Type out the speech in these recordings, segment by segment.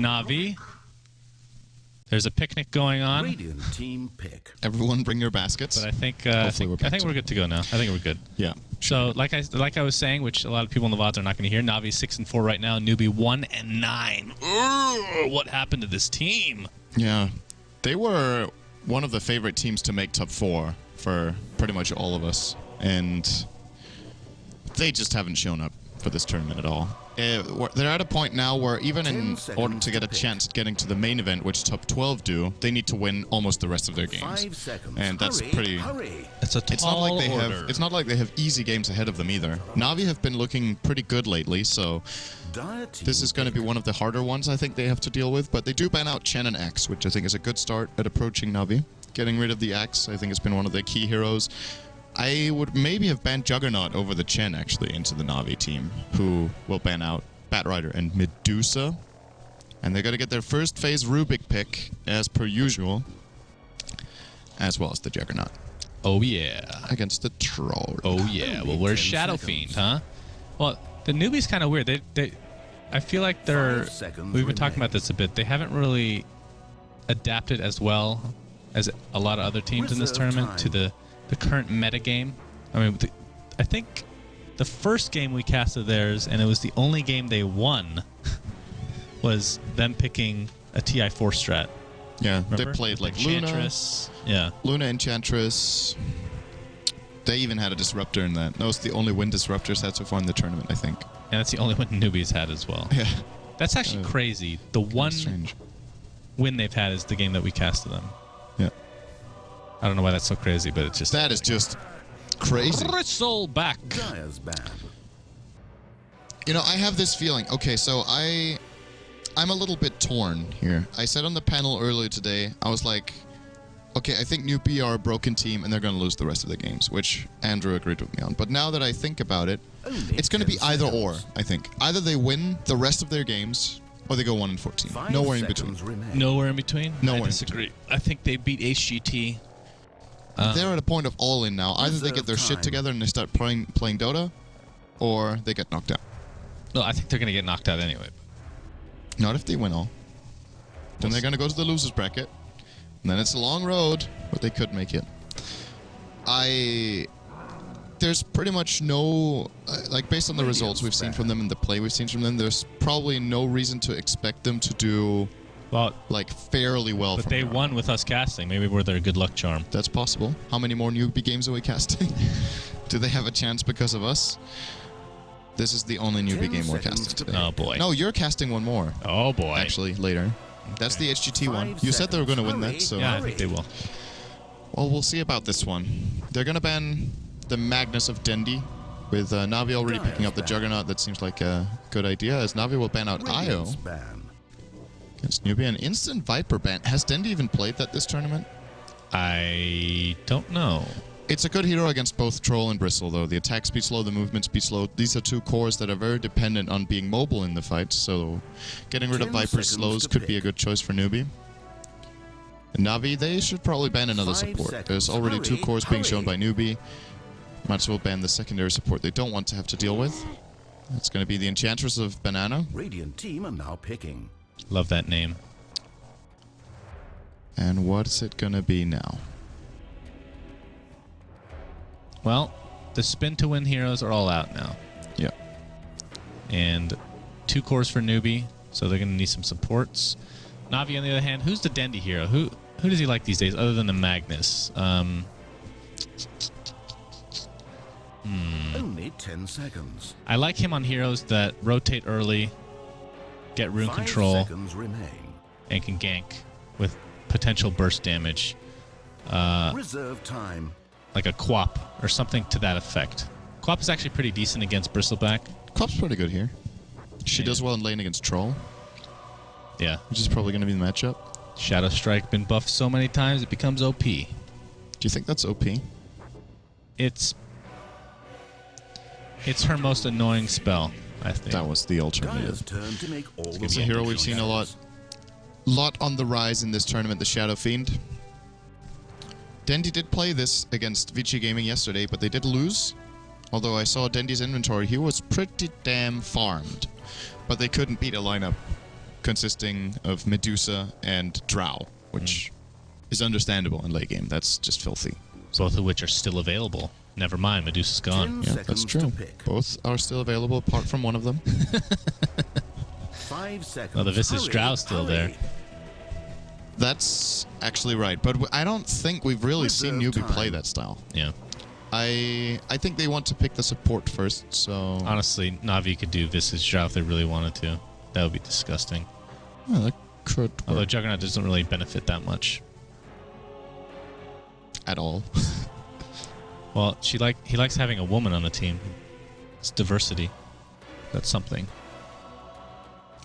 Navi. There's a picnic going on. Radiant team pick. Everyone bring your baskets. But I think we're good to go now. I think we're good. Yeah. So like I was saying, which a lot of people in the VODs are not going to hear, Navi's 6-4 right now. Newbee 1-9. What happened to this team? Yeah, they were one of the favorite teams to make top 4 for pretty much all of us, and they just haven't shown up for this tournament at all. They're at a point now where even in order to get a chance at getting to the main event, which top 12 do, they need to win almost the rest of their games. 5 seconds. And that's pretty... It's a tall order. It's not like they have easy games ahead of them either. Navi have been looking pretty good lately, so this is going to be one of the harder ones I think they have to deal with. But they do ban out Chen and Axe, which I think is a good start at approaching Navi. Getting rid of the Axe, I think, has been one of their key heroes. I would maybe have banned Juggernaut over the Chen, actually, into the Navi team, who will ban out Batrider and Medusa. And they're going to get their first phase Rubik pick, as per usual, as well as the Juggernaut. Oh, yeah. Against the Troll. Oh, yeah. Well, where's Shadow Fiend, huh? Well, the Newbie's kind of weird. I feel like we've been talking about this a bit. They haven't really adapted as well as a lot of other teams in this tournament to the current meta game. I mean, I think the first game we casted theirs, and it was the only game they won, was them picking a TI4 strat. Yeah, Remember? they played like Enchantress. Luna. Yeah. Luna, Enchantress. They even had a Disruptor in that. That was the only win Disruptors had so far in the tournament, I think. And that's the only win Newbie's had as well. Yeah. That's actually crazy. The one win they've had is the game that we casted them. Yeah. I don't know why that's so crazy, but it's just... That is just crazy. Bristleback. You know, I have this feeling. Okay, so I'm a little bit torn here. I said on the panel earlier today, I was like, okay, I think Newbee are a broken team and they're going to lose the rest of the games, which Andrew agreed with me on. But now that I think about it, it's going to be either or, I think. Either they win the rest of their games, or they go 1-14. Nowhere in between. Nowhere in between? Nowhere I disagree. I think they beat HGT. They're at a point of all-in now. Either they get their shit together and they start playing Dota, or they get knocked out. No, I think they're going to get knocked out anyway. Not if they win all. Then they're going to go to the losers bracket. And then it's a long road, but they could make it. There's pretty much no... like, based on the results we've seen from them and the play we've seen from them, there's probably no reason to expect them to do... Well, like, fairly well. But they won with us casting. Maybe we're their good luck charm. That's possible. How many more Newbee games are we casting? Do they have a chance because of us? This is the only Newbee game we're casting today. Oh, boy. No, you're casting one more. Oh, boy. Actually, later. That's the HGT one. You said they were going to win that, so... Yeah, I think they will. Well, we'll see about this one. They're going to ban the Magnus of Dendi, with Navi already picking up the Juggernaut. That seems like a good idea, as Navi will ban out Io against Newbee. An instant Viper ban. Has Dendi even played that this tournament? I don't know. It's a good hero against both Troll and Bristle, though. The attack speed slow, the movement speed slow. These are two cores that are very dependent on being mobile in the fight, so getting rid of Viper's slows could be a good choice for Newbee. And Navi, they should probably ban another support. There's already 2 cores being shown by Newbee. Might as well ban the secondary support they don't want to have to deal with. It's going to be the Enchantress of Banana. Radiant team are now picking. Love that name. And what's it going to be now? Well, the spin to win heroes are all out now. Yeah. And 2 cores for Newbee, so they're going to need some supports. Navi, on the other hand, who's the Dendi hero? Who does he like these days, other than the Magnus? Only 10 seconds. I like him on heroes that rotate early, get rune control, and can gank with potential burst damage. Reserve time. Like a Quap or something to that effect. Quap is actually pretty decent against Bristleback. Quap's pretty good here. She does well in lane against Troll. Yeah. Which is probably going to be the matchup. Shadow Strike been buffed so many times it becomes OP. Do you think that's OP? It's her most annoying spell, I think. That was the alternative. It's a hero we've seen a lot on the rise in this tournament, the Shadow Fiend. Dendi did play this against Vici Gaming yesterday, but they did lose. Although I saw Dendi's inventory, he was pretty damn farmed. But they couldn't beat a lineup consisting of Medusa and Drow, which is understandable in late game. That's just filthy. Both of which are still available. Never mind, Medusa's gone. Yeah, that's true. Both are still available, apart from one of them. 5 seconds. Well, the Visage Drow's still there. That's actually right, but I don't think we've really seen Newbee play that style. Yeah. I think they want to pick the support first, so... Honestly, Na'Vi could do Visage Drow if they really wanted to. That would be disgusting. Yeah, that could work. Although Juggernaut doesn't really benefit that much. At all. Well, he likes having a woman on the team. It's diversity. That's something.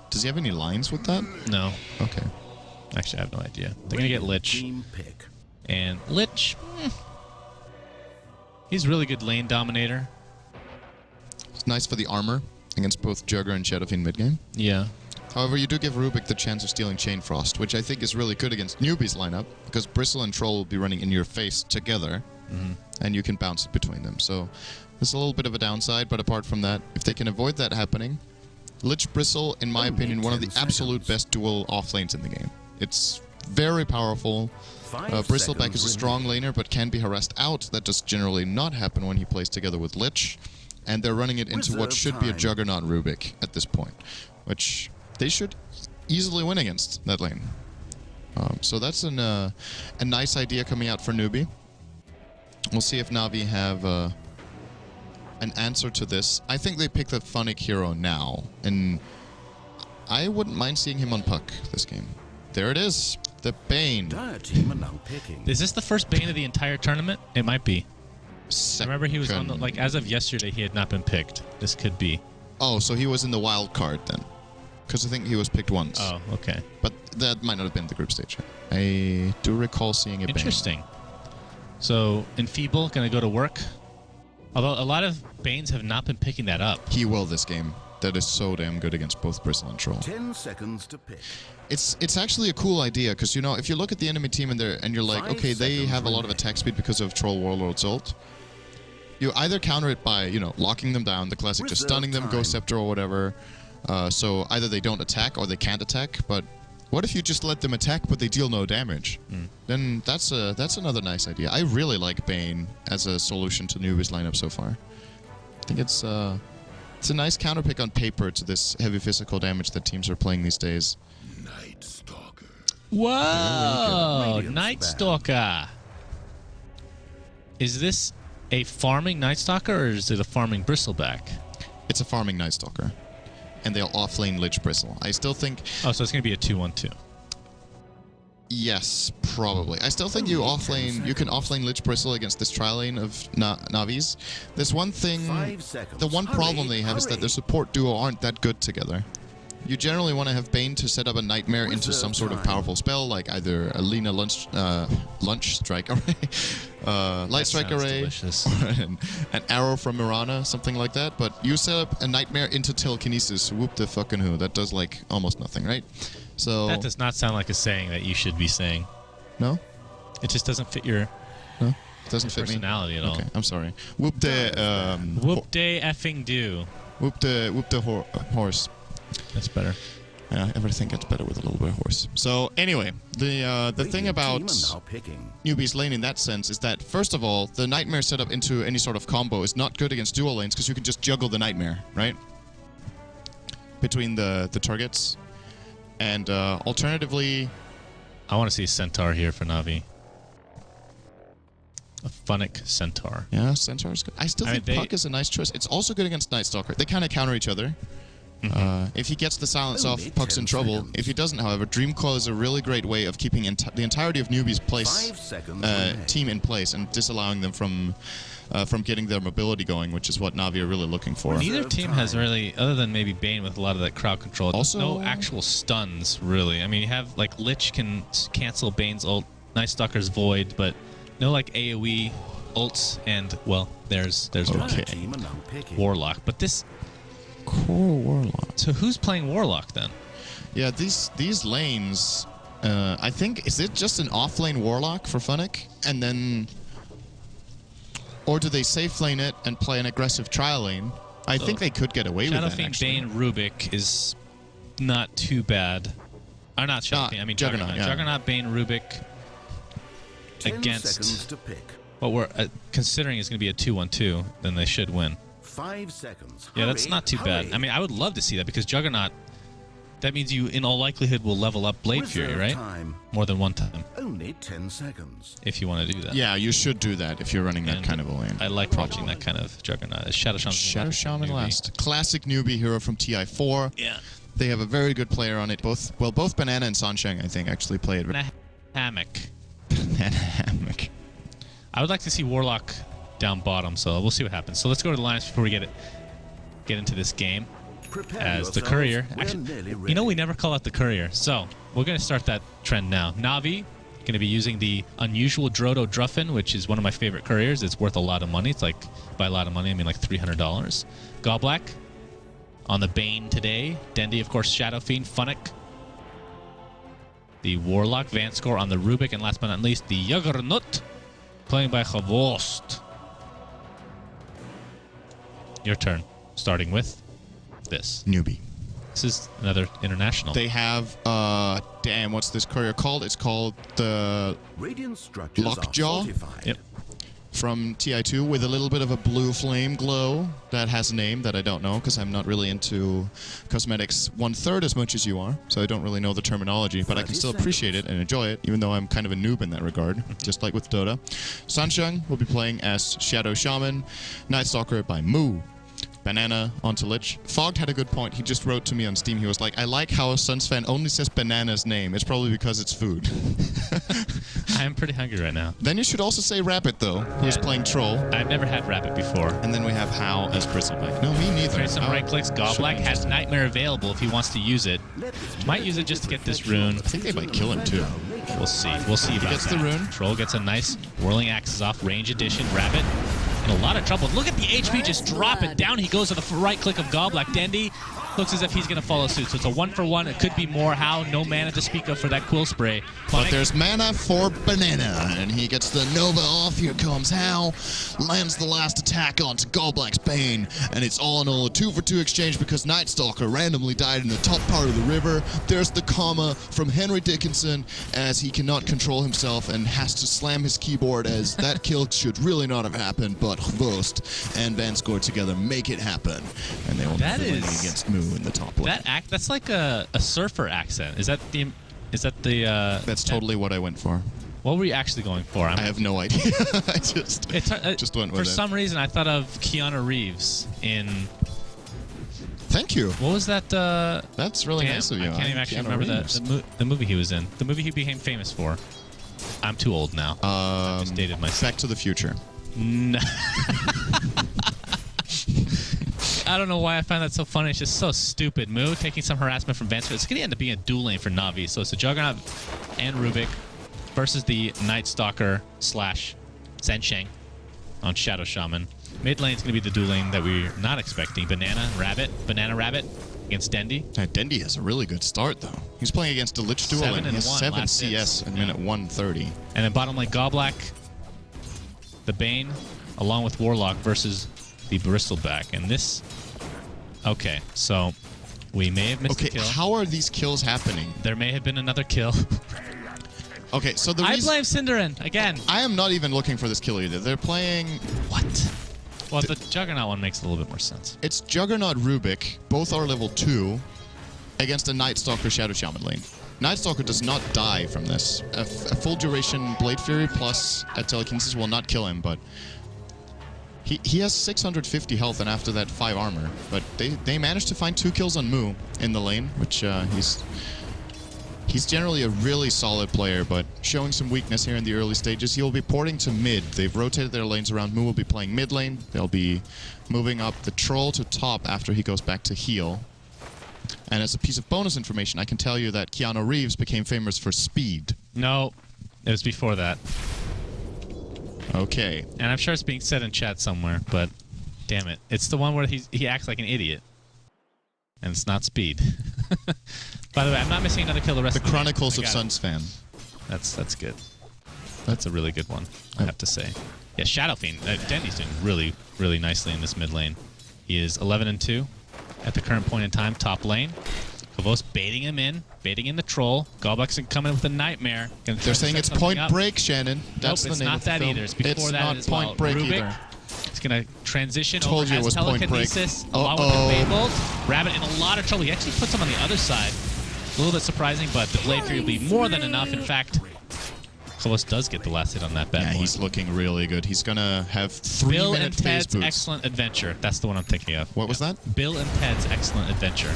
Does he have any lines with that? No. Okay. Actually, I have no idea. They're going to get Lich. Team pick. And Lich... he's a really good lane dominator. It's nice for the armor against both Jugger and Shadowfiend midgame. Yeah. However, you do give Rubik the chance of stealing Chain Frost, which I think is really good against Newbee's lineup, because Bristle and Troll will be running in your face together, and you can bounce it between them. So there's a little bit of a downside, but apart from that, if they can avoid that happening, Lich Bristle, in my opinion, one of the absolute best dual off lanes in the game. It's very powerful. Bristleback is a strong laner, but can be harassed out. That does generally not happen when he plays together with Lich. And they're running it into what should be a Juggernaut Rubik at this point, which they should easily win against that lane. So that's a nice idea coming out for Newbee. We'll see if Na'Vi have an answer to this. I think they picked the Funnic hero now, and I wouldn't mind seeing him on Puck this game. There it is, the Bane. Dire team are now picking. Is this the first Bane of the entire tournament? It might be. I remember he was on the, like, as of yesterday, he had not been picked. This could be. Oh, so he was in the wild card then. Because I think he was picked once. Oh, okay. But that might not have been the group stage. I do recall seeing a Bane. Interesting. So, Enfeeble, going to go to work? Although a lot of Banes have not been picking that up. He will this game. That is so damn good against both Bristle and Troll. 10 seconds to pick. It's actually a cool idea, because, you know, if you look at the enemy team and you're like, okay, they have a lot of attack speed because of Troll Warlord's ult. You either counter it by, you know, locking them down, the classic just stunning them, Ghost Scepter or whatever. So either they don't attack or they can't attack, but what if you just let them attack but they deal no damage? Then that's another nice idea. I really like Bane as a solution to Newbee's lineup so far. I think it's a nice counterpick on paper to this heavy physical damage that teams are playing these days. Night Stalker. Whoa! Night Stalker! Is this a farming Night Stalker, or is it a farming Bristleback? It's a farming Night Stalker. And they'll offlane Lich Bristle. I still think... Oh, so it's going to be a 2-1-2. Yes, probably. I still think you can offlane Lich Bristle against this tri-lane of Na'Vis. There's one thing... 5 seconds. The one problem they have is that their support duo aren't that good together. You generally want to have Bane to set up a Nightmare into some sort of powerful spell, like either a Lina Lunch Strike Array, Light Strike Array, or an Arrow from Mirana, something like that. But you set up a Nightmare into Telekinesis, whoop the fucking who. That does, like, almost nothing, right? So that does not sound like a saying that you should be saying. No? It just doesn't fit your... No? It doesn't fit personality me? at all. Okay, I'm sorry. Whoop the... whoop de effing do. Whoop the horse. That's better. Yeah, everything gets better with a little bit of horse. So anyway, the thing about Newbee's lane in that sense is that, first of all, the Nightmare setup into any sort of combo is not good against dual lanes because you can just juggle the Nightmare, right? Between the targets. And alternatively... I want to see Centaur here for Na'Vi. A Funnic Centaur. Yeah, Centaur is good. I still think Puck is a nice choice. It's also good against Night Stalker. They kind of counter each other. If he gets the silence off, Puck's in trouble. If he doesn't, however, Dreamclaw is a really great way of keeping the entirety of Newbee's team in place and disallowing them from getting their mobility going, which is what Na'Vi are really looking for. Neither team has really, other than maybe Bane with a lot of that crowd control, also, no actual stuns, really. I mean, you have, like, Lich can cancel Bane's ult, Night Stalker's Void, but no, like, AoE ults, and, well, there's Warlock. But this... Core Warlock. So who's playing Warlock then? Yeah, these lanes, I think, is it just an off-lane Warlock for Funnic? And then... Or do they safe lane it and play an aggressive trial lane? I think they could get away with that, Shadowfiend, Bane, Rubik is not too bad. Or not Shadow Fiend, I mean Juggernaut. Yeah. Juggernaut, Bane, Rubik 10 against seconds to pick. what we're considering is going to be a 2-1-2, then they should win. 5 seconds. Yeah, that's not too bad. I mean, I would love to see that because Juggernaut, that means you, in all likelihood, will level up Blade Fury, right? Time. More than one time, Only 10 seconds. if you want to do that. Yeah, you should do that if you're running that And kind of a lane. I like watching that kind of Juggernaut. Shadow Shaman. Shadow Shaman last. Classic newbie hero from TI4. Yeah. They have a very good player on it. Both Banana and Sansheng, I think, actually play it. Hammock. Banana Hammock. I would like to see Warlock down bottom, so we'll see what happens. So let's go to the lines before we get into this game. Prepare As the yourselves. courier. We're Actually, nearly you know, ready. we never call out the courier. So we're going to start that trend now. Navi, going to be using the unusual Drodo Druffin, which is one of my favorite couriers. It's worth a lot of money. It's like, by a lot of money, I mean like $300. Goblak on the Bane today. Dendi, of course, Shadow Fiend. Funnick. The Warlock. Vanscore on the Rubik. And last but not least, the Juggernaut, playing by Chavost. Your turn. Starting with this. Newbie. This is another international. They have, damn, what's this courier called? It's called the Radiant structures Lockjaw? are fortified. Yep. from TI2 with a little bit of a blue flame glow that has a name that I don't know because I'm not really into cosmetics 1/3 as much as you are, so I don't really know the terminology, but I can still appreciate it and enjoy it, even though I'm kind of a noob in that regard, just like with Dota. Sansheng will be playing as Shadow Shaman, Night Stalker by Mu. Banana onto Lich. Fogged had a good point. He just wrote to me on Steam. He was like, I like how Sunsfan only says Banana's name. It's probably because it's food. I'm pretty hungry right now. Then you should also say Rabbit, though, who's playing Troll. I've never had Rabbit before. And then we have Hal as Bristleback. No, me neither. Try some Hal right clicks. should Goblak be has interesting. Nightmare available if he wants to use it. Might use it just to get this rune. I think they might kill him, too. We'll see. We'll see about gets that. the rune. Troll gets a nice whirling axes off. Range addition. Rabbit in a lot of trouble. Look at the HP just dropping down. He goes to the right click of Goblak. Dendi looks as if he's going to follow suit. So it's a 1-for-1. It could be more. How? No mana to speak of for that Quill Spray. But there's mana for Banana, and he gets the Nova off. Here comes Hal, lands the last attack onto Goblak's Bane, and it's all in all a 2-for-2 exchange because Night Stalker randomly died in the top part of the river. There's the comma from Henry Dickinson as he cannot control himself and has to slam his keyboard as that kill should really not have happened, but Vost and Vanscore together make it happen, and they will That be winning is- against Moo in the top lane. that's like a surfer accent. Is that the That's totally what I went for. what were you actually going for? I have no idea. I just went with for it. some reason I thought of Keanu Reeves in Thank you. what was that That's really damn, nice of you. I can't even actually Keanu remember Reeves. the movie he was in. The movie he became famous for. I'm too old now. I just dated myself. Back to the Future. No. I don't know why I find that so funny. It's just so stupid. Moo taking some harassment from Vincere. It's going to end up being a dual lane for Navi. So it's a Juggernaut and Rubik versus the Night Stalker / Sansheng on Shadow Shaman. Mid lane is going to be the dual lane that we're not expecting. Banana Rabbit against Dendi. Dendi has a really good start, though. He's playing against a Lich duel, and he has 7-1 7 last CS hits. in minute 130. And then bottom lane Goblak, the Bane, along with Warlock versus the Bristleback. And this... Okay, so we may have missed a Okay, kill. how are these kills happening? There may have been another kill. Okay, so the I reason... blame Cinderin again. I am not even looking for this kill either. They're playing... What? Well, the Juggernaut one makes a little bit more sense. It's Juggernaut Rubik. Both are level 2 against a Night Stalker Shadow Shaman lane. Night Stalker does not die from this. A full duration Blade Fury plus a telekinesis will not kill him, but he has 650 health and after that 5 armor. But they managed to find 2 kills on Mu in the lane, which he's generally a really solid player, but showing some weakness here in the early stages. He will be porting to mid. They've rotated their lanes around. Mu will be playing mid lane. They'll be moving up the Troll to top after he goes back to heal. And as a piece of bonus information, I can tell you that Keanu Reeves became famous for speed. No, it was before that. Okay. And I'm sure it's being said in chat somewhere, but damn it. It's the one where he acts like an idiot. And it's not speed. By the way, I'm not missing another kill the rest The of the game. Chronicles I of got it. Sunsfan. That's good. That's a really good one, I have to say. Yeah, Shadow Fiend. Dendi's doing really, really nicely in this mid lane. He is 11-2 at the current point in time, top lane. Kavos baiting him in, baiting in the troll. Gallbuck's coming with a nightmare. They're saying it's Point Break, Shannon. That's nope, the name it's not of the that film. either. It's before it's that not as Point well. Break Rubik, either. It's going to transition Told over, you it was has Point Break. telekinesis, along with the Fable. Rabbit in a lot of trouble. He actually puts him on the other side. A little bit surprising, but the Blade Fury will be more than enough. In fact, Kavos does get the last hit on that bad boy. He's looking really good. He's going to have 3-minute Bill and phase Ted's boots. Excellent Adventure. That's the one I'm thinking of. What was that? Bill and Ted's Excellent Adventure.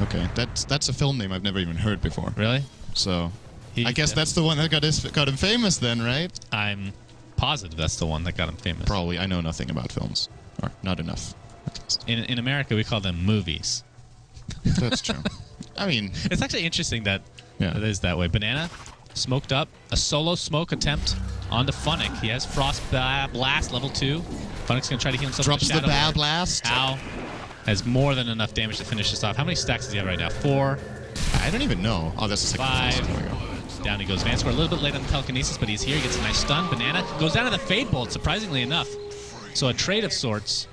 Okay, that's a film name I've never even heard before. Really? So, I guess that's the one that got him famous then, right? I'm positive that's the one that got him famous. Probably. I know nothing about films. Or not enough. In America, we call them movies. That's true. I mean... It's actually interesting that it is that way. Banana, smoked up. A solo smoke attempt onto Funnick. He has Frost Blast, level 2. Funnick's going to try to heal himself. Drops the Bad Blast. Ow. Has more than enough damage to finish this off. How many stacks does he have right now? 4. I don't even know. Oh, that's the second 5. There we go. Down he goes. Vincere a little bit late on the telekinesis, but he's here. He gets a nice stun. Banana goes down to the Fade Bolt, surprisingly enough. So a trade of sorts.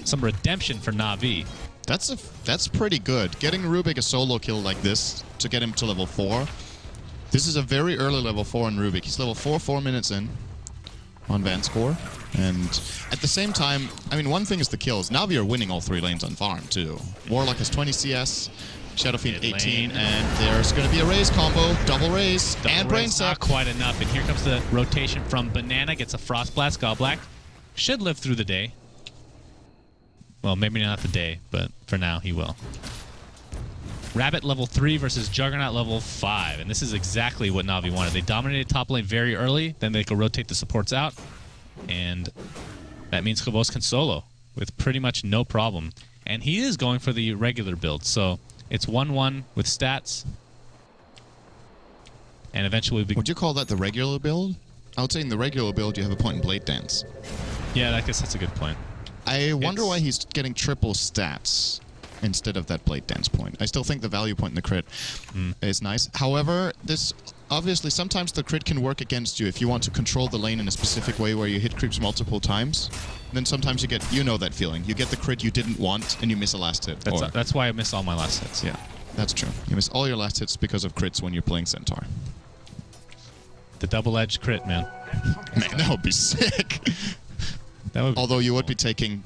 Some redemption for Na'Vi. That's pretty good. Getting Rubik a solo kill like this to get him to level 4. This is a very early level 4 on Rubik. He's level 4, 4 minutes in on Vincere. And at the same time, I mean, one thing is the kills. Na'Vi are winning all 3 lanes on farm, too. Warlock has 20 CS, Shadow Fiend 18, and there's going to be a raise combo, double raise, and Brain Not Suck. quite enough, and here comes the rotation from Banana. Gets a Frost Blast. Gallblack should live through the day. Well, maybe not the day, but for now he will. Rabbit level 3 versus Juggernaut level 5, and this is exactly what Na'Vi wanted. They dominated top lane very early, then they could rotate the supports out, and that means Kavos can solo with pretty much no problem. And he is going for the regular build, so it's 1-1 with stats, and eventually Would you call that the regular build? I would say in the regular build you have a point in Blade Dance. Yeah, I guess that's a good point. I wonder why he's getting triple stats instead of that Blade Dance point. I still think the value point in the crit is nice. However, this obviously sometimes the crit can work against you if you want to control the lane in a specific way where you hit creeps multiple times. Then sometimes you get, that feeling. You get the crit you didn't want and you miss a last hit. That's why I miss all my last hits. Yeah, that's true. You miss all your last hits because of crits when you're playing Centaur. The double-edged crit, man. Man, that would be sick. That would Although you would be taking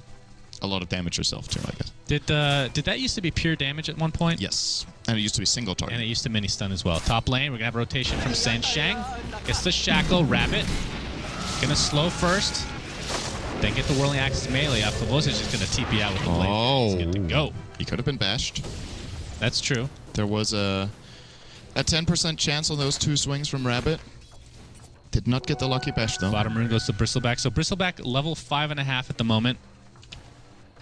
a lot of damage yourself too, I guess. Did that used to be pure damage at one point? Yes. And it used to be single target. And it used to mini stun as well. Top lane, we're gonna have a rotation from San Shang. Gets the Shackle, Rabbit. Gonna slow first. Then get the Whirling Axe melee up. Kavos is just gonna TP out with the blade. Oh. He's good to go. He could have been bashed. That's true. There was a 10% chance on those 2 swings from Rabbit. Did not get the lucky bash though. Bottom rune goes to Bristleback. So Bristleback level 5.5 at the moment.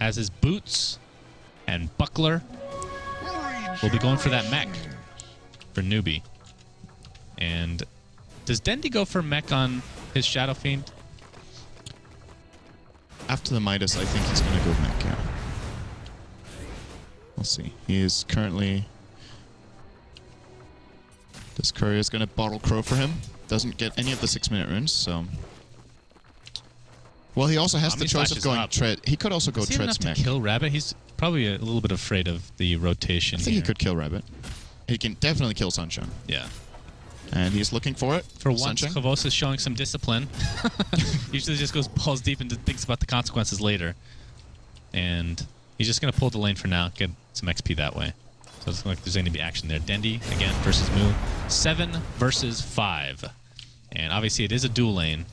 Has his boots and buckler. We'll be going for that mech for Newbee. And does Dendi go for mech on his Shadow Fiend? After the Midas, I think he's going to go mech, yeah. We'll see. He is currently... This courier is going to bottle Crow for him. Doesn't get any of the 6-minute runes, so... Well, he also has the choice of going Tread. He could also go Treads mech. To kill Rabbit? He's probably a little bit afraid of the rotation. I think he could kill Rabbit. He can definitely kill Sunshine. Yeah. And he's looking for it. For once, Kavos is showing some discipline. Usually just goes balls deep and thinks about the consequences later. And he's just going to pull the lane for now, get some XP that way. So it's like there's going to be action there. Dendi, again, versus Moo. 7 versus 5. And obviously it is a dual lane.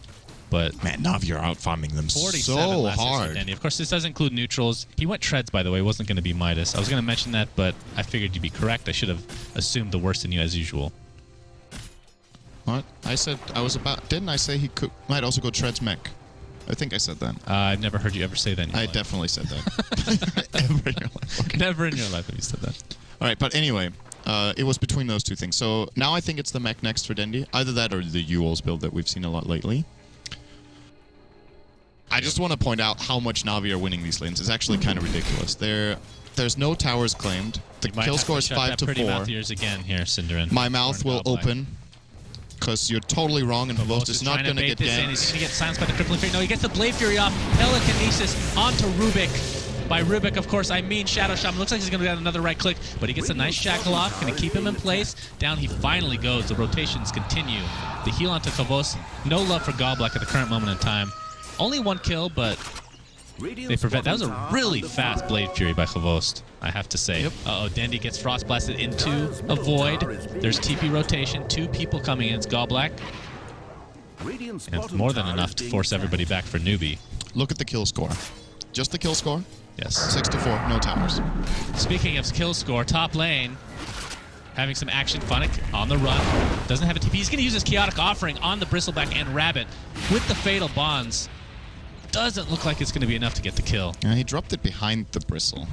But man, Na'Vi are out farming them so hard. Of course, this does include neutrals. He went Treads, by the way. It wasn't going to be Midas. I was going to mention that, but I figured you'd be correct. I should have assumed the worst in you as usual. What? I said I was about... Didn't I say he might also go Treads mech? I think I said that. I've never heard you ever say that in your life. I definitely said that. Ever in your life. Okay. Never in your life have you said that. All right, but anyway, it was between those 2 things. So now I think it's the mech next for Dendi. Either that or the Yuol's build that we've seen a lot lately. I just want to point out how much Na'Vi are winning these lanes. It's actually kind of ridiculous. There's no towers claimed. The kill score is 5 to 4. Pretty mouth yours again here, Cinderin. My mouth will open because you're totally wrong, and Kavos is not going to get ganked. He's going to get silenced by the crippling fury. No, he gets the Blade Fury off. Telekinesis onto Rubik. by Rubik, of course. I mean Shadow Shaman. Looks like he's going to get another right click, but he gets a nice shackle off. Going to keep him in place. Down he finally goes. The rotations continue. The heal onto Kavos. No love for Goblack at the current moment in time. Only one kill, but they prevent. That was a really fast Blade Fury by Kavos, I have to say. Yep. Uh-oh, Dendi gets Frost Blasted into a void. There's TP rotation. 2 people coming in. It's Goblack. And it's more than enough to force everybody back for Newbee. Look at the kill score. Just the kill score? Yes. 6-4, no towers. Speaking of kill score, top lane having some action. Funnick on the run. Doesn't have a TP. He's going to use his Chaotic Offering on the Bristleback and Rabbit with the Fatal Bonds. Doesn't look like it's going to be enough to get the kill. Yeah, he dropped it behind the Bristle.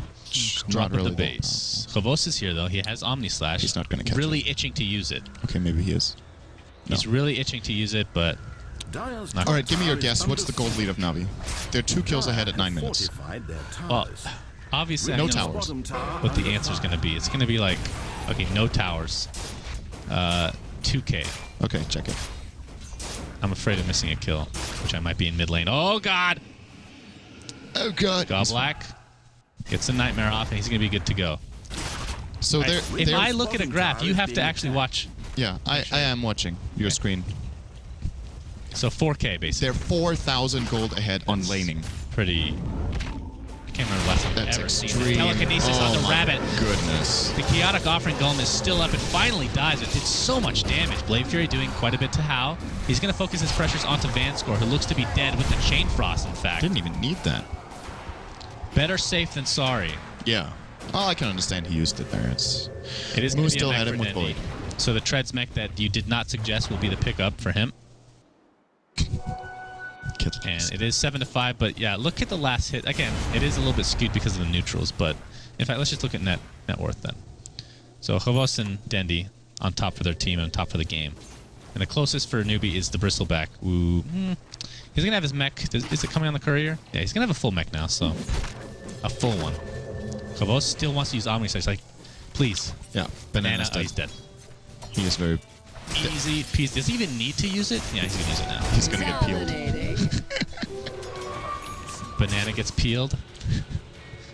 Drop really at the base. Kavos is here, though. He has Omni Slash. He's not going to catch Really it. itching to use it. Okay, maybe he is. No. He's really itching to use it, but... All right, give me your guess. What's the gold lead of Navi? They're 2 kills ahead at 9 minutes. Well, obviously, No I know towers. what the answer is going to be. It's going to be like, okay, no towers. 2K. Okay, check it. I'm afraid of missing a kill, which I might be in mid lane. Oh, God! Oh, God. Goblack gets a Nightmare off, and he's going to be good to go. So If I look at a graph, you have to actually watch. Yeah, I am watching your screen. So 4K, basically. They're 4,000 gold ahead on laning. Pretty... I can't remember the last time I've That's ever seen extreme. it. Telekinesis on the my Rabbit. Goodness. The Chaotic Offering Golem is still up. It finally dies. It did so much damage. Blade Fury doing quite a bit to Hao. He's going to focus his pressures onto Vanscore, who looks to be dead with the Chain Frost, in fact. Didn't even need that. Better safe than sorry. Yeah. Oh, I can understand he used it there. It is Moo going to be still a mech had for him with Dendi. Void. So the Treads mech that you did not suggest will be the pickup for him. And it is 7-5, but yeah, look at the last hit. Again, it is a little bit skewed because of the neutrals, but in fact, let's just look at net worth then. So Kavos and Dendi on top for their team and on top for the game. And the closest for Newbee is the Bristleback. Ooh. He's going to have his mech. Is it coming on the courier? Yeah, he's going to have a full mech now, so a full one. Kavos still wants to use Omni, so he's like, please. Yeah, Banana. Banana's Oh, dead. he's dead. He is very... Easy piece. Does he even need to use it? Yeah, he's going to use it now. He's going to get peeled. Banana gets peeled.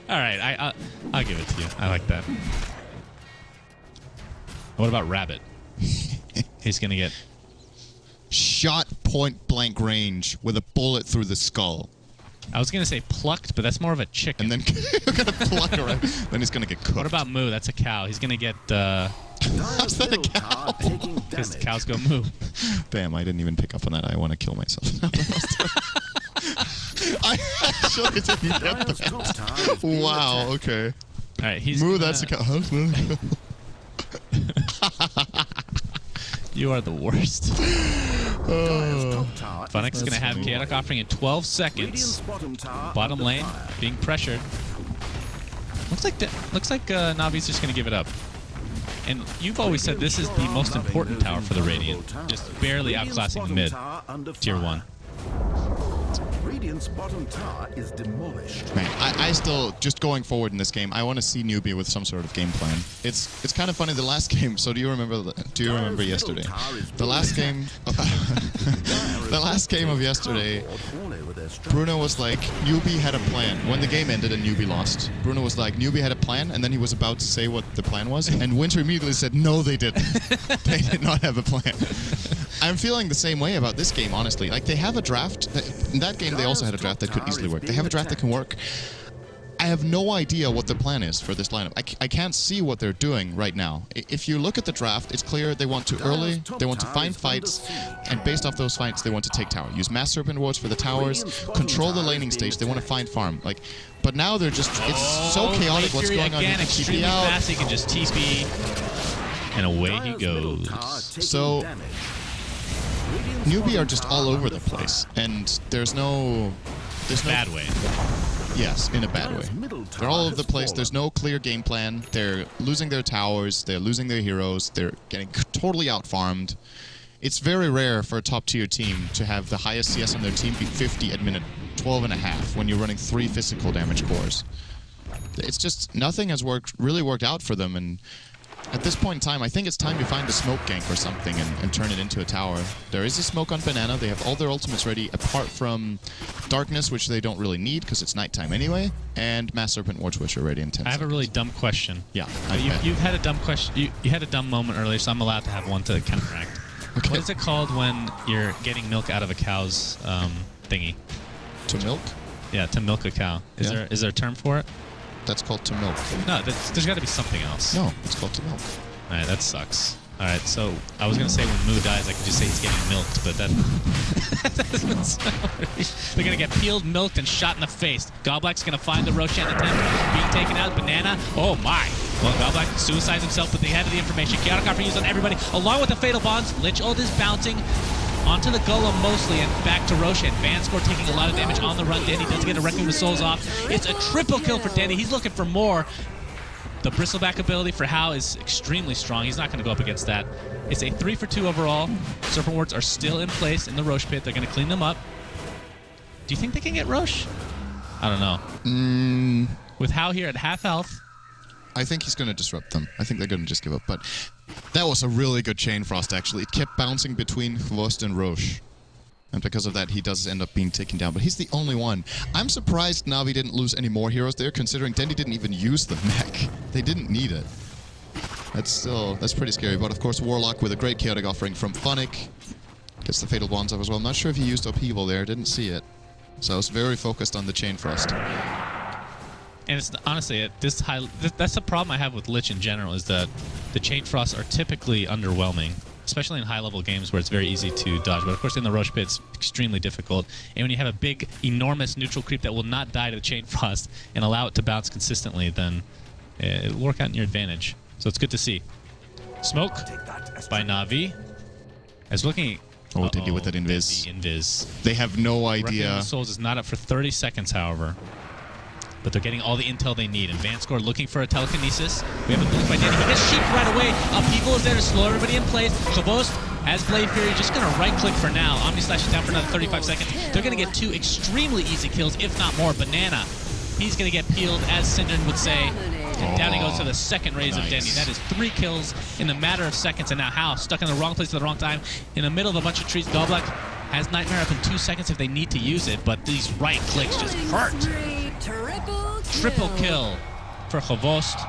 All right, I'll give it to you. I like that. What about Rabbit? He's going to get... Shot point blank range with a bullet through the skull. I was going to say plucked, but that's more of a chicken. And then you're going to pluck around. Then he's going to get cooked. What about Moo? That's a cow. He's going to get... How's that a cow? Because the cows go Moo. Damn, I didn't even pick up on that. I want to kill myself. I actually didn't get that. Wow, okay. All right, he's Moo, gonna... that's a cow. How's Moo? You are the worst. Funnick's going to have Chaotic Offering in 12 seconds. Bottom lane being pressured. Looks like Navi's just going to give it up. And you've always said this is the most important tower for the Radiant. Just barely outclassing mid. Tier 1. Radiant's bottom tower is demolished. Man, I still, just going forward in this game, I want to see Newbee with some sort of game plan. It's kind of funny. The last game. So do you remember yesterday? The last game. The last game of yesterday. Bruno was like, Newbee had a plan. When the game ended and Newbee lost, Bruno was like, Newbee had a plan, and then he was about to say what the plan was, and Winter immediately said, no, they didn't. They did not have a plan. I'm feeling the same way about this game, honestly. Like, they have a draft. In that game, they also had a draft that could easily work. They have a draft that can work. I have no idea what the plan is for this lineup. I can't see what they're doing right now. If you look at the draft, it's clear they want to early, they want to find fights, and based off those fights, they want to take tower. Use Mass Serpent Wards for the towers, control the laning stage, they want to find farm. Like, but now they're just, it's so chaotic what's going on. You Again, can extremely TP out. fast, he can just TP, and away he goes. So, Newbee are just all over the place, and there's no Bad way. Yes, in a bad way. They're all over the place. There's no clear game plan. They're losing their towers. They're losing their heroes. They're getting totally out-farmed. It's very rare for a top-tier team to have the highest CS on their team be 50 at minute 12.5 when you're running 3 physical damage cores. It's just, nothing has really worked out for them, and At this point in time, I think it's time to find a smoke gank or something and turn it into a tower. There is a smoke on Banana. They have all their ultimates ready, apart from Darkness, which they don't really need because it's nighttime anyway, and Mass Serpent Wartwisher ready in 10 I have a really dumb question. Yeah. You've had a dumb question. You had a dumb moment earlier, so I'm allowed to have one to counteract. Okay. What is it called when you're getting milk out of a cow's thingy? To milk? Yeah, to milk a cow. Is there a term for it? That's called to milk. No, there's got to be something else. No, it's called to milk. All right, that sucks. All right, so I was going to say when Moo dies, I could just say he's getting milked, but that, that doesn't sound right. They're going to get peeled, milked, and shot in the face. Godblack's going to find the Roshan attempt being taken out. Banana, oh my. Well, Godblack suicides himself, but they had the information. Chaotic Offer used on everybody, along with the Fatal Bonds. Lich Ult is bouncing onto the Golem mostly, and back to Roshan. Vanscore taking a lot of damage on the run. Denny does get a Requiem of Souls off. It's a triple kill for Denny. He's looking for more. The Bristleback ability for Hao is extremely strong. He's not going to go up against that. It's a 3 for 2 overall. Serpent Wards are still in place in the Roche pit. They're going to clean them up. Do you think they can get Roche? I don't know. With Hao here at half health. I think he's going to disrupt them. I think they're going to just give up. But that was a really good Chain Frost, actually. It kept bouncing between Hvoost and Roche. And because of that, he does end up being taken down. But he's the only one. I'm surprised Na'Vi didn't lose any more heroes there, considering Dendy didn't even use the mech. They didn't need it. That's pretty scary. But of course, Warlock with a great Chaotic Offering from Funnick. Gets the Fatal Bonds up as well. I'm not sure if he used Upheaval there. Didn't see it. So I was very focused on the Chain Frost. And it's honestly, that's the problem I have with Lich in general, is that the Chain Frosts are typically underwhelming, especially in high-level games where it's very easy to dodge. But of course, in the Roche pit, it's extremely difficult. And when you have a big, enormous neutral creep that will not die to the Chain Frost and allow it to bounce consistently, then it'll work out in your advantage. So it's good to see. Smoke by Na'Vi. As looking... Oh, what they do with that Invis. Invis. They have no idea. Requiem of Souls is not up for 30 seconds, however. But they're getting all the intel they need. And Vanscore looking for a telekinesis. We have a blink by Danny. He gets sheeped right away. Upheaval is there to slow everybody in place. Hvoost has Blade Fury, just going to right-click for now. Omni Slash is down for another 35 seconds. They're going to get 2 extremely easy kills, if not more. Banana, he's going to get peeled, as Synderen would say. And down he goes to the second raise of Denny. That is 3 kills in the matter of seconds. And now Hao, stuck in the wrong place at the wrong time, in the middle of a bunch of trees. Godblack has Nightmare up in 2 seconds if they need to use it, but these right clicks just hurt. Triple kill for Hvoost.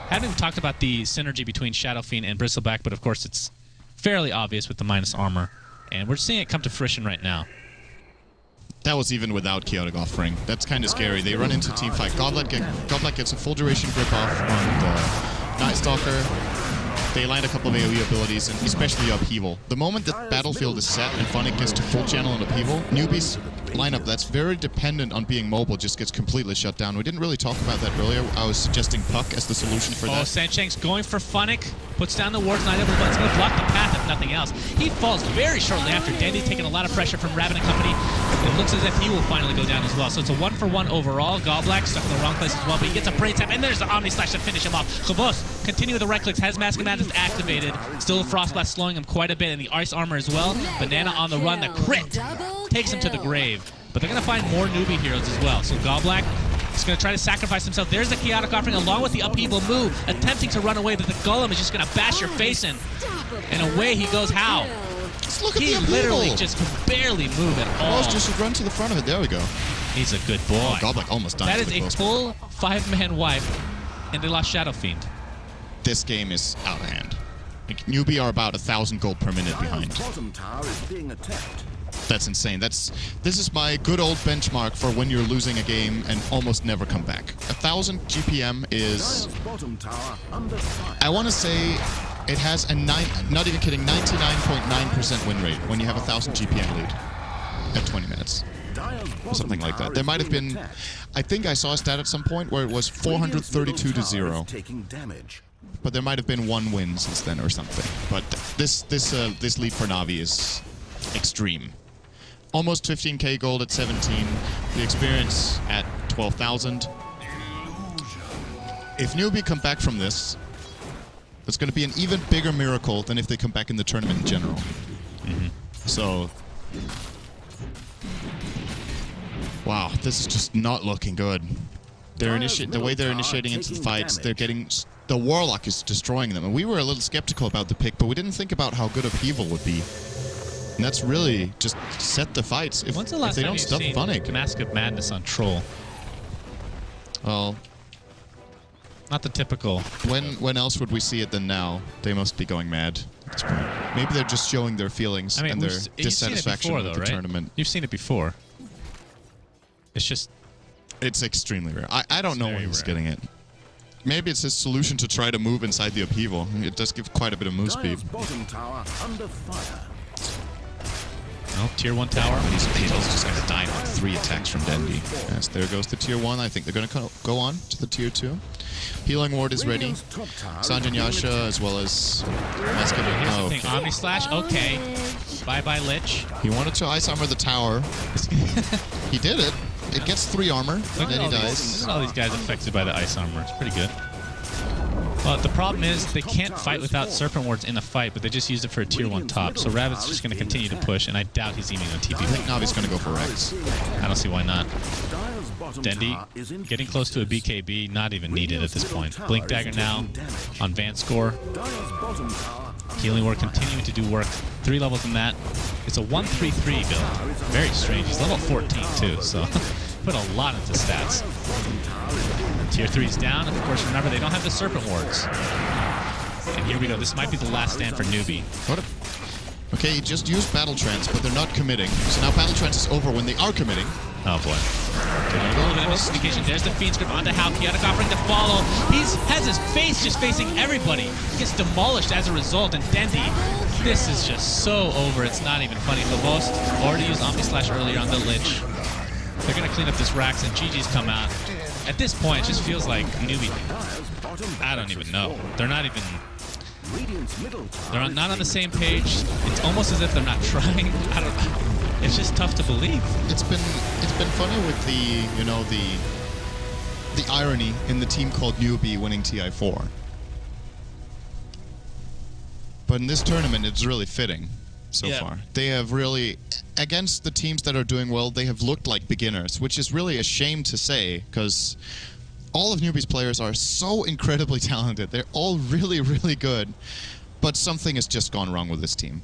Haven't even talked about the synergy between Shadow Fiend and Bristleback, but of course it's fairly obvious with the minus armor. And we're seeing it come to fruition right now. That was even without Chaotic Offering. That's kind of scary. They run into teamfight. Godblack gets a full duration grip off on the Night Stalker. They land a couple of AoE abilities, and especially Upheaval. The moment the battlefield is set and Funnick gets to full channel and Upheaval, Newbee's lineup that's very dependent on being mobile just gets completely shut down. We didn't really talk about that earlier. I was suggesting Puck as the solution for that. Sanchank's going for Funnick, puts down the wards, not able to, but it's going to block the path if nothing else. He falls very shortly after. Dandy taking a lot of pressure from Rabbit and company. It looks as if he will finally go down as well. So it's a 1-for-1 overall. Godblack stuck in the wrong place as well, but he gets a Brain Tap, and there's the Omni Slash to finish him off. Hvoost continue with the right clicks, has Mask of Madness activated. Still a Frost Blast slowing him quite a bit, and the Ice Armor as well. Banana on the run, the crit takes him to the grave. But they're going to find more Newbee heroes as well. So Godblack is going to try to sacrifice himself. There's the Chaotic Offering along with the Upheaval move, attempting to run away, but the Golem is just going to bash your face in. And away he goes. How? Look at he literally just can barely move at all. Just should run to the front of it. There we go. He's a good boy. Oh, Godblack almost died. That is a full 5-man wipe, and they lost Shadow Fiend. This game is out of hand. Like, Newbee are about 1,000 gold per minute behind. That's insane. This is my good old benchmark for when you're losing a game and almost never come back. 1,000 GPM is... I want to say it has a not even kidding, 99.9% win rate when you have 1,000 GPM lead at 20 minutes. Or something like that. There might have been... I think I saw a stat at some point where it was 432-0. But there might have been 1 win since then or something. But this lead for Na'Vi is extreme. Almost 15k gold at 17. The experience at 12,000. If Newbee come back from this, it's going to be an even bigger miracle than if they come back in the tournament in general. So... wow, this is just not looking good. The way they're initiating into the fights, they're the Warlock is destroying them. And we were a little skeptical about the pick, but we didn't think about how good Upheaval would be. And that's really just set the fights if, When's the last they time don't you've stuff seen Funnig. Mask of Madness on Troll? Well, not the typical. when else would we see it than now? They must be going mad at this point. Maybe they're just showing their feelings and their dissatisfaction with the tournament. You've seen it before. It's just... It's extremely rare. I don't know when he's getting it. Maybe it's his solution to try to move inside the Upheaval. It does give quite a bit of move speed. Bottom tower under fire. Oh, tier 1 tower. He's just going to die on 3 attacks from Dendi. Yes, there goes the tier 1. I think they're going to go on to the tier 2. Healing Ward is ready. Sanjin Yasha as well as... Here's the thing. Omni Slash. Okay. Bye-bye, Lich. He wanted to Ice Armor the tower. He did it. It gets 3 armor, and then he dies. Look at all these guys affected by the Ice Armor. It's pretty good. Well, the problem is they can't fight without Serpent Wards in a fight, but they just used it for a tier 1 top. So Rabbit's just going to continue to push, and I doubt he's even going to TP. I think Navi's going to go for Rex. I don't see why not. Dendi getting close to a BKB, not even needed at this point. Blink Dagger now on Vance score. Healing Ward continuing to do work. 3 levels in that. It's a 1-3-3 build. Very strange. He's level 14 too, so put a lot into stats. Tier 3's down. Of course, remember, they don't have the Serpent Wards. And here we go. This might be the last stand for Newbee. Okay, he just used Battle Trance, but they're not committing. So now Battle Trance is over when they are committing. Oh boy. A little bit of mystification. There's the Fiend Script onto Hal. Chaotic offering to follow. He has his face just facing everybody. He gets demolished as a result. And Dendi, this is just so over. It's not even funny. Lavost already used Omni Slash earlier on the Lich. They're going to clean up this Rax, and GG's come out. At this point, it just feels like Newbee. I don't even know. They're not even... They're not on the same page. It's almost as if they're not trying. I don't know. It's just tough to believe. It's been funny with the irony in the team called Newbee winning TI4. But in this tournament, it's really fitting so far. They have really, against the teams that are doing well, they have looked like beginners, which is really a shame to say, because all of Newbee's players are so incredibly talented. They're all really, really good, but something has just gone wrong with this team.